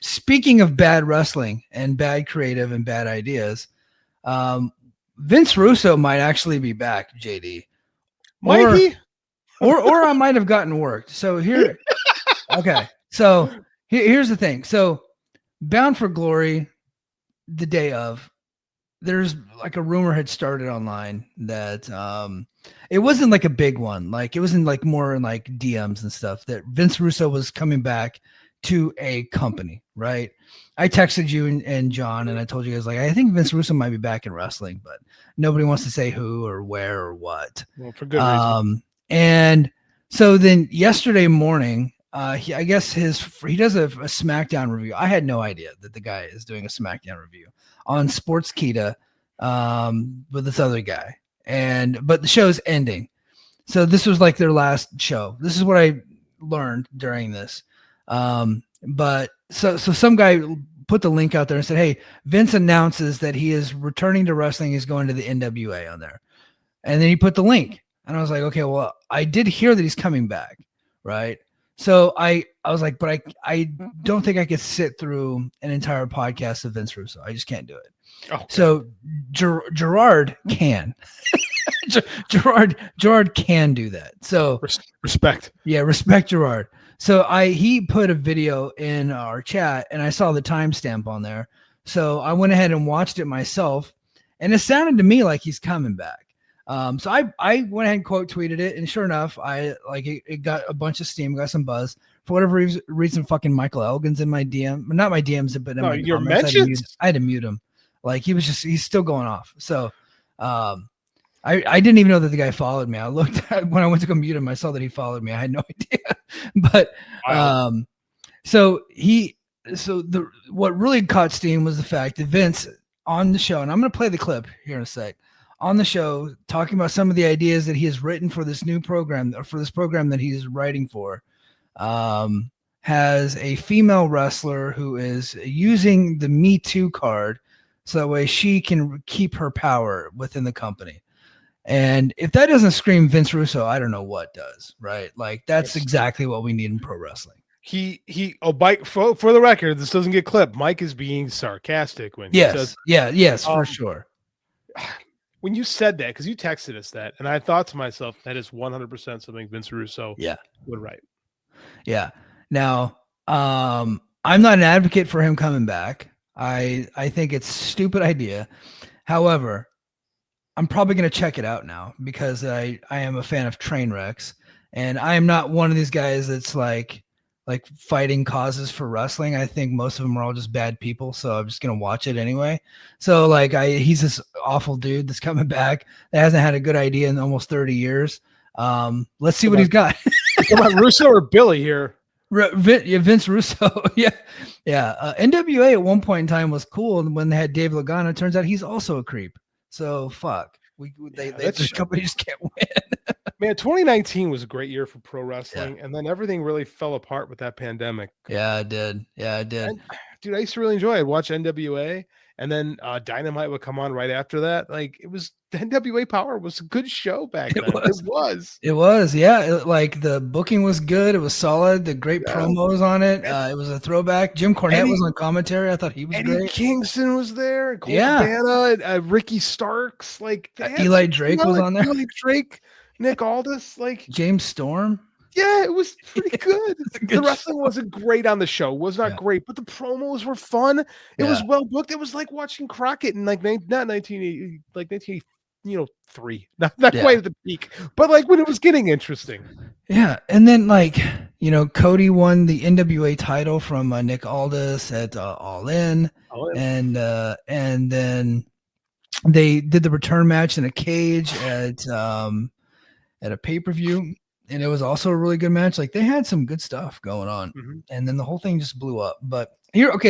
Speaking of bad wrestling and bad creative and bad ideas, Vince Russo might actually be back, JD. Might he? Or I might have gotten worked. So here, okay. So here's the thing. So Bound for Glory, the day of, there's like a rumor had started online that it wasn't like a big one. Like it wasn't like more in like DMs and stuff that Vince Russo was coming back to a company, right? I texted you and John and I told you guys like I think Vince Russo might be back in wrestling, but nobody wants to say who or where or what. Well, for good reason. And so then yesterday morning, I guess he does a SmackDown review. I had no idea that the guy is doing a SmackDown review on Sportskeeda with this other guy. But the show's ending. So this was like their last show. This is what I learned during this. But so some guy put the link out there and said, hey, Vince announces that he is returning to wrestling. He's going to the NWA on there. And then he put the link. And I was like, okay, well, I did hear that he's coming back, right? So I was like, but I don't think I could sit through an entire podcast of Vince Russo. I just can't do it. Okay. So Gerard can. Gerard can do that. So respect. Yeah, respect Gerard. So he put a video in our chat and I saw the timestamp on there. So I went ahead and watched it myself and it sounded to me like he's coming back. So I went ahead and quote tweeted it, and sure enough, it got a bunch of steam, got some buzz. For whatever reason, fucking Michael Elgin's in my DM, not my DMs, but in my your comments. mentions. I had to mute him. Like he's still going off. So, I didn't even know that the guy followed me. I looked when I went to go mute him, I saw that he followed me. I had no idea, but what really caught steam was the fact that Vince on the show, and I'm going to play the clip here in a sec. On the show, talking about some of the ideas that he has written for this new program, or for this program that he's writing for, has a female wrestler who is using the Me Too card so that way she can keep her power within the company. And if that doesn't scream Vince Russo, I don't know what does, right? Like that's exactly what we need in pro wrestling. Mike, for the record, this doesn't get clipped. Mike is being sarcastic when he says, for sure. When you said that, because you texted us that, and I thought to myself, that is 100% something Vince Russo would write. Yeah. Now, I'm not an advocate for him coming back. I think it's a stupid idea. However, I'm probably going to check it out now because I am a fan of train wrecks, and I am not one of these guys that's like fighting causes for wrestling. I think most of them are all just bad people. So I'm just going to watch it anyway. So he's this awful dude that's coming back that hasn't had a good idea in almost 30 years. Let's see what he's got. About Russo or Billy here? Vince Russo. Yeah. NWA at one point in time was cool. And when they had Dave Lagana, it turns out he's also a creep. So fuck. This company just can't win. Man, 2019 was a great year for pro wrestling, and then everything really fell apart with that pandemic. Yeah, it did. And, dude, I used to really enjoy it. I'd watch NWA, and then Dynamite would come on right after that. Like, it was the NWA Power was a good show back then. It was. Yeah. Like the booking was good. It was solid. The great promos on it. It was a throwback. Jim Cornette was on commentary. I thought he was great. Kingston was there. Cole Cabana, Ricky Starks. Like Eli Drake was on there. Eli Drake. Nick Aldis, like James Storm. Yeah, it was pretty good. The wrestling wasn't great on the show. It was not great, but the promos were fun. It was well booked. It was like watching Crockett in not 1980, like 1983. Not quite at the peak, but like when it was getting interesting. Yeah, and then Cody won the NWA title from Nick Aldis at All In, and then they did the return match in a cage at a pay-per-view, and it was also a really good match. Like they had some good stuff going on, and then the whole thing just blew up. But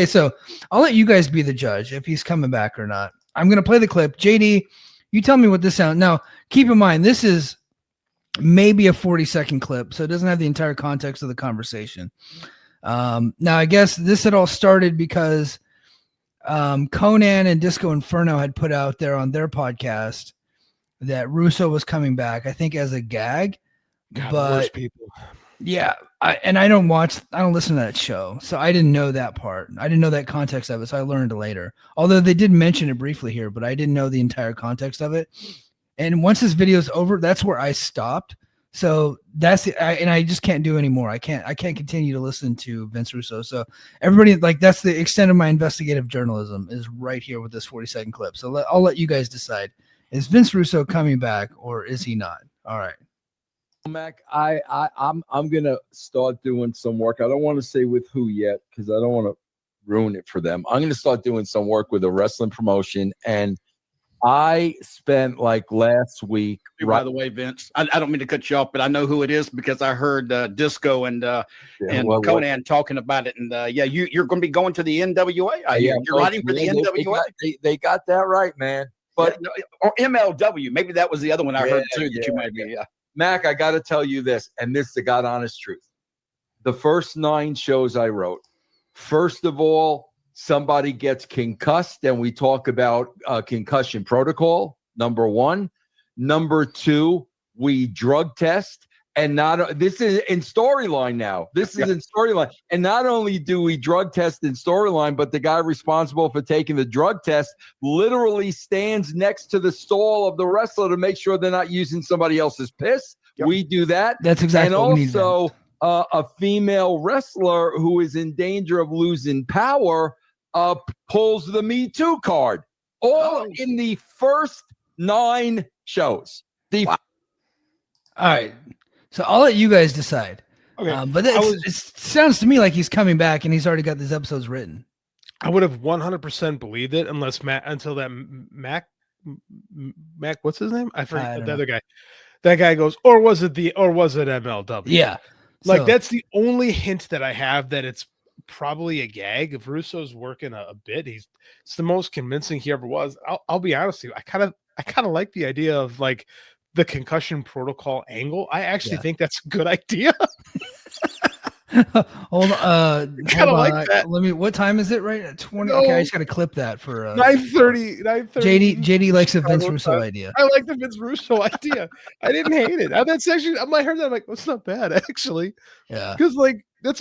so I'll let you guys be the judge if he's coming back or not. I'm going to play the clip. JD, you tell me what this sounds. Now, keep in mind, this is maybe a 40-second clip, so it doesn't have the entire context of the conversation. Now, I guess this had all started because Conan and Disco Inferno had put out there on their podcast that Russo was coming back, I think as a gag. God, but people. Yeah, I don't listen to that show, so I didn't know that part. I didn't know that context of it, so I learned it later. Although they did mention it briefly here, but I didn't know the entire context of it. And once this video's over, that's where I stopped. So and I just can't do anymore. I can't continue to listen to Vince Russo. So everybody, like, that's the extent of my investigative journalism is right here with this 40-second clip. So I'll let you guys decide: is Vince Russo coming back or is he not? All right. Mac, I'm gonna start doing some work. I don't want to say with who yet because I don't want to ruin it for them. I'm gonna start doing some work with a wrestling promotion, and I spent like last week. By the way, Vince, I don't mean to cut you off, but I know who it is because I heard Disco and Conan talking about it. And you're going to be going to the NWA. You're writing for the NWA. They got that right, man. But or MLW, maybe that was the other one I heard too. That you might be. Yeah. Mac, I got to tell you this, and this is the God honest truth. The first 9 shows I wrote, first of all, somebody gets concussed, and we talk about concussion protocol, number 1. Number 2, we drug test. And this is in storyline now. This is in storyline. And not only do we drug test in storyline, but the guy responsible for taking the drug test literally stands next to the stall of the wrestler to make sure they're not using somebody else's piss. Yep. We do that. That's exactly and what we need. Also, a female wrestler who is in danger of losing power pulls the Me Too card. All in the first 9 shows. All right. So I'll let you guys decide. Okay. But it sounds to me like he's coming back and he's already got these episodes written. I would have 100% believed it until Mac, what's his name? I forget the other guy. That guy goes, or was it MLW? Yeah. Like that's the only hint that I have that it's probably a gag. If Russo's working a bit, it's the most convincing he ever was. I'll be honest with you. I kind of like the idea of like the concussion protocol angle. I actually think that's a good idea. Hold on. Kind of like that. What time is it right at 20? Okay, I just got to clip that for 9:30. JD likes a Vince Russo idea. I like the Vince Russo idea. I didn't hate it. That's actually, I might heard that. I'm like, that's not bad actually. Yeah. Because like that's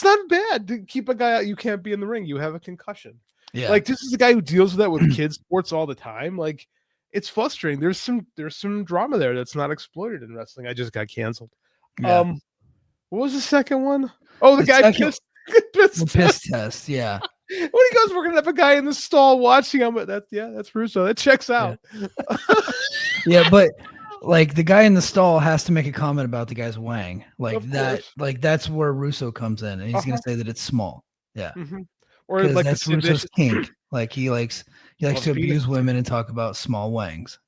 not bad to keep a guy out. You can't be in the ring. You have a concussion. Yeah. Like this is a guy who deals with that with kids sports all the time. Like it's frustrating. There's some drama there that's not exploited in wrestling. I just got canceled. Yeah. What was the second one? Oh, the guy pissed test. Yeah. When he goes, we're gonna have a guy in the stall watching him. That's Russo. That checks out. Yeah, but like the guy in the stall has to make a comment about the guy's wang. Like that's where Russo comes in, and he's gonna say that it's small. Yeah. Mm-hmm. Or like that's Russo's kink. Like he likes to abuse women and talk about small wangs.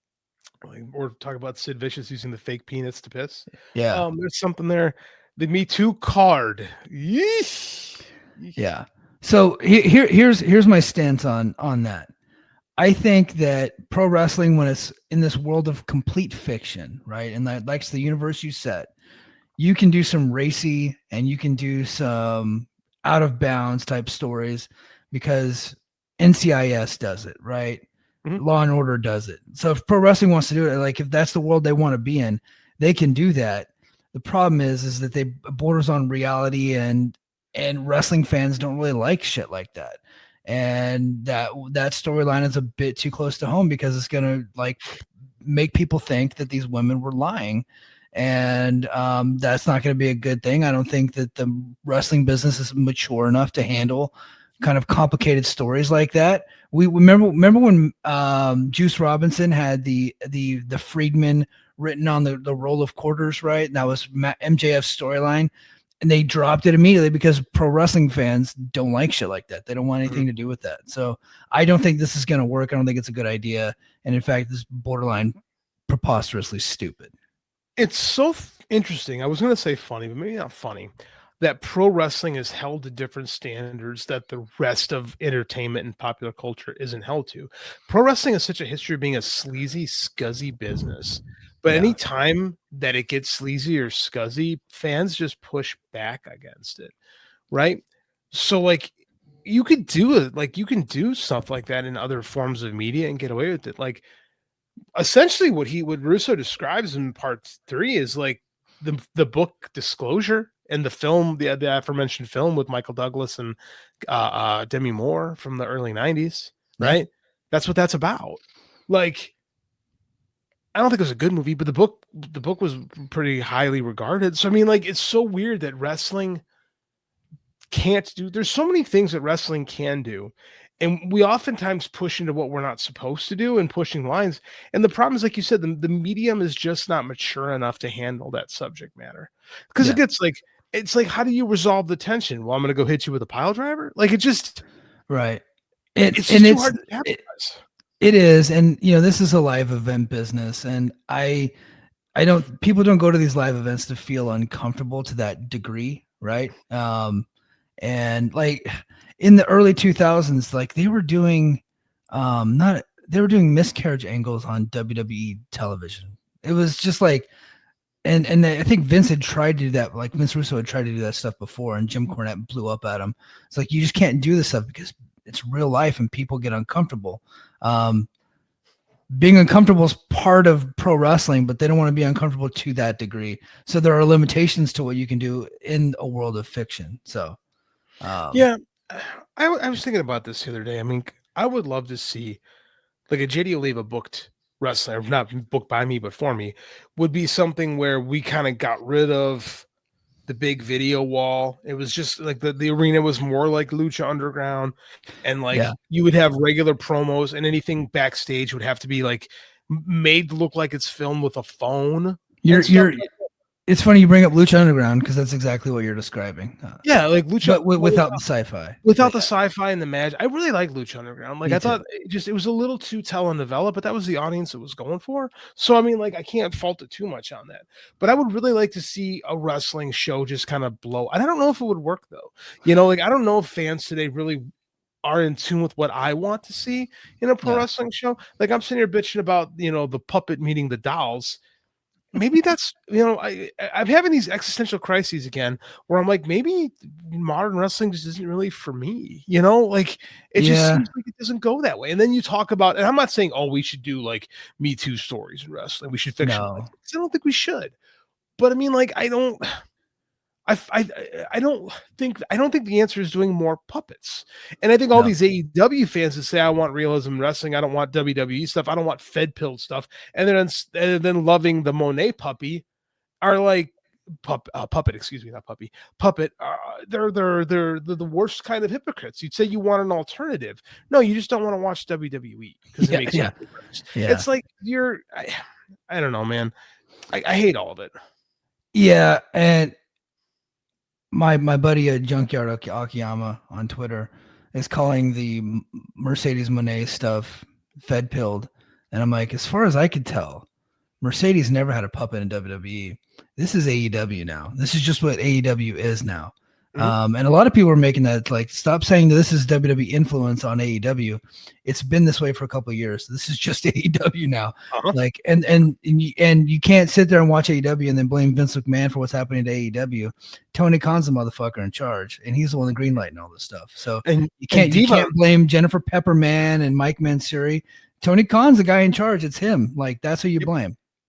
Or talk about Sid Vicious using the fake peanuts to piss. Yeah. There's something there. The Me Too card. Yeesh. Yeah. So here's my stance on that. I think that pro wrestling, when it's in this world of complete fiction, right, and that likes the universe you set, you can do some racy and you can do some out of bounds type stories because NCIS does it, right? Mm-hmm. Law and Order does it. So if pro wrestling wants to do it, like if that's the world they want to be in, they can do that. The problem is that they borders on reality, and wrestling fans don't really like shit like that. And that storyline is a bit too close to home because it's going to like make people think that these women were lying. And that's not going to be a good thing. I don't think that the wrestling business is mature enough to handle kind of complicated stories like that. We remember when Juice Robinson had the Freedman written on the roll of quarters, right? And that was MJF's storyline, and they dropped it immediately because pro wrestling fans don't like shit like that. They don't want anything to do with that. So I don't think this is going to work. I don't think it's a good idea. And in fact, this is borderline preposterously stupid. It's so interesting. I was going to say funny, but maybe not funny, that pro wrestling is held to different standards that the rest of entertainment and popular culture isn't held to. Pro wrestling has such a history of being a sleazy, scuzzy business. But any time that it gets sleazy or scuzzy, fans just push back against it, right? So like you could do it, like you can do stuff like that in other forms of media and get away with it. Like essentially what Russo describes in part 3 is like the book Disclosure and the film, the aforementioned film with Michael Douglas and Demi Moore from the early 90s, right? Yeah. That's what that's about. Like, I don't think it was a good movie, but the book was pretty highly regarded. So I mean, like, it's so weird that wrestling can't do. There's so many things that wrestling can do, and we oftentimes push into what we're not supposed to do and pushing lines. And the problem is, like you said, the medium is just not mature enough to handle that subject matter, because it gets like, it's like, how do you resolve the tension? Well, I'm going to go hit you with a pile driver. Like, it just right. It's just too hard to capitalize. It is, and this is a live event business, and people don't go to these live events to feel uncomfortable to that degree, right? And like in the early 2000s, like they were doing miscarriage angles on WWE television. It was just like, and I think Vince had tried to do that, like Vince Russo had tried to do that stuff before, and Jim Cornette blew up at him. It's like, you just can't do this stuff because it's real life and people get uncomfortable. Being uncomfortable is part of pro wrestling, but they don't want to be uncomfortable to that degree. So there are limitations to what you can do in a world of fiction. So, I was thinking about this the other day. I mean, I would love to see like a JD Oliva booked wrestler, not booked by me, but for me, would be something where we kind of got rid of the big video wall. It was just like the arena was more like Lucha Underground, and like you would have regular promos, and anything backstage would have to be like made to look like it's filmed with a phone. It's funny you bring up Lucha Underground because that's exactly what you're describing. Like Lucha, but without the sci-fi. Without the sci-fi and the magic. I really like Lucha Underground. Like, I thought it was a little too telenovela, but that was the audience it was going for. So I mean, like, I can't fault it too much on that. But I would really like to see a wrestling show just kind of blow. And I don't know if it would work though. Like, I don't know if fans today really are in tune with what I want to see in a pro wrestling show. Like, I'm sitting here bitching about the puppet meeting the dolls. Maybe that's, I'm having these existential crises again where I'm like, maybe modern wrestling just isn't really for me, like it just seems like it doesn't go that way. And then you talk about, and I'm not saying, we should do like Me Too stories in wrestling. We should fictionalize. No. I don't think we should, but I mean, like, I don't think the answer is doing more puppets. And I think all these AEW fans that say, I want realism in wrestling, I don't want WWE stuff, I don't want Fed Pill stuff, and then loving the Monet puppy are like puppet. Excuse me, not puppy. Puppet. They're the worst kind of hypocrites. You'd say you want an alternative. No, you just don't want to watch WWE because it makes sense. It's like I don't know, man. I hate all of it. Yeah, and my buddy Junkyard Akiyama on Twitter is calling the Mercedes Moné stuff Fed pilled, and I'm like, as far as I could tell, Mercedes never had a puppet in WWE. This is AEW now. This is just what AEW is now. Mm-hmm. And a lot of people are making that, like, stop saying that this is WWE influence on AEW. It's been this way for a couple of years. This is just AEW now. Like, and you can't sit there and watch AEW and then blame Vince McMahon for what's happening to AEW. Tony Khan's the motherfucker in charge, and he's the one greenlighting all this stuff. So you can't blame Jennifer Pepperman and Mike Mansuri. Tony Khan's the guy in charge. It's him. Like, that's who you blame.